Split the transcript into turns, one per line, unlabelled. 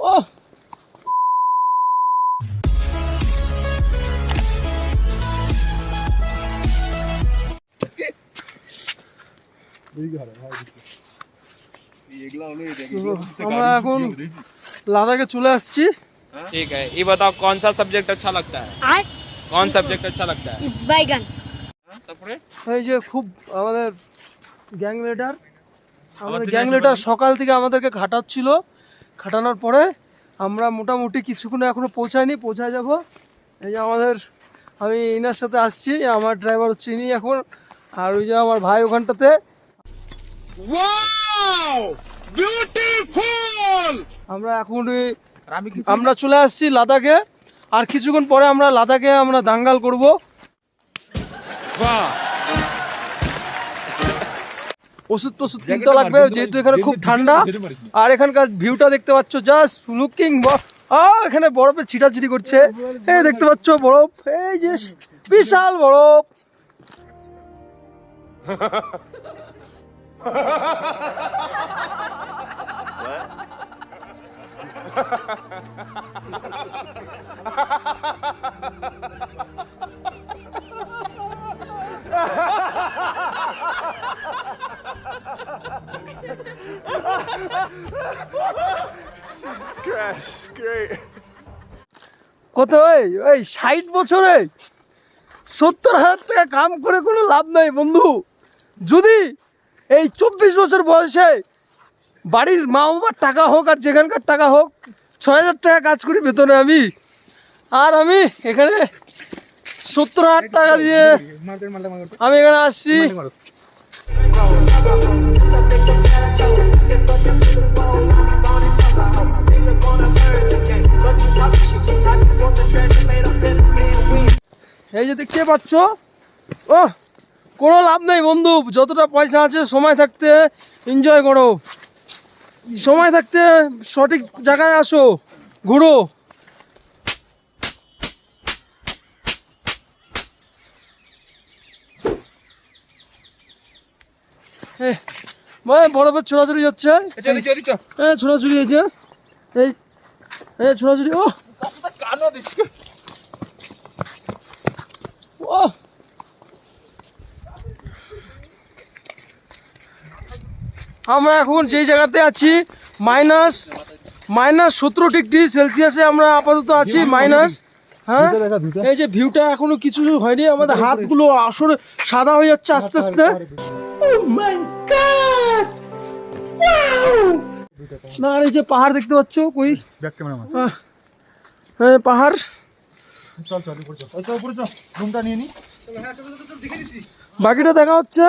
ও আমরা এখন লাদাখে চলে আসছি।
ठीक है, ये बताओ कौन सा सब्जेक्ट अच्छा लगता है? कौन सब्जेक्ट अच्छा लगता है?
बैगन।
তারপরে
এই যে খুব আমাদের গ্যাং লিডার, আমাদের গ্যাং লিডার সকাল থেকে আমাদেরকে ঘাটাচ্ছিল। ঘাটানোর পরে আমরা মোটামুটি কিছুক্ষণে এখনো পৌঁছায় যাব। এই যে আমি ইনার সাথে আসছি, আমার ড্রাইভার হচ্ছে ইনি এখন, আর ওই যে আমার ভাই ওখানটাতে। আমরা চলে আসছি লাদাখে, আর কিছুক্ষণ পরে আমরা লাদাখে দাঙ্গাল করব। ওষুধ টষুধ কিনতে লাগবে যেহেতু এখানে খুব ঠান্ডা। আর এখানকার ভিউটা দেখতে পাচ্ছ, জাস্ট লুকিং। এখানে বরফে ছিটাছিটি করছে, এই দেখতে পাচ্ছ বরফ, এই যে বিশাল বরফ। কত এই 60 বছরে 70,000 টাকা কাম করে কোনো লাভ নাই বন্ধু। যদি এই 24 বছর বয়সে বাড়ির মা বাবার টাকা হোক আর যেখানকার টাকা হোক 6,000 টাকা কাজ করি বেতনে আমি এখানে 70,000 টাকা দিয়ে আমি এখানে আসছি। এই যে দেখতে পাচ্ছ, কোনো লাভ নেই বন্ধু। যতটা পয়সা আছে সময় থাকতে এনজয় করো, সময় থাকতে সঠিক জায়গায় আসো, ঘুরো। বরফের ছোড়াছুড়ি হচ্ছে, ছোড়াছুড়ি হয়েছে, এই ছোড়াছুড়ি। আমরা এখন যেই জায়গাতে আছি -17 ডিগ্রি সেলসিয়াসে আমরা আপাতত আছি। হ্যাঁ, এই যে ভিউটা এখনো কিছু হয়নি, আমাদের হাতগুলো আসলে সাদা হয়ে যাচ্ছে আস্তে আস্তে। না, আর এই যে পাহাড় দেখতে পাচ্ছ, কই হ্যাঁ পাহাড়। বাকিটা দেখা হচ্ছে।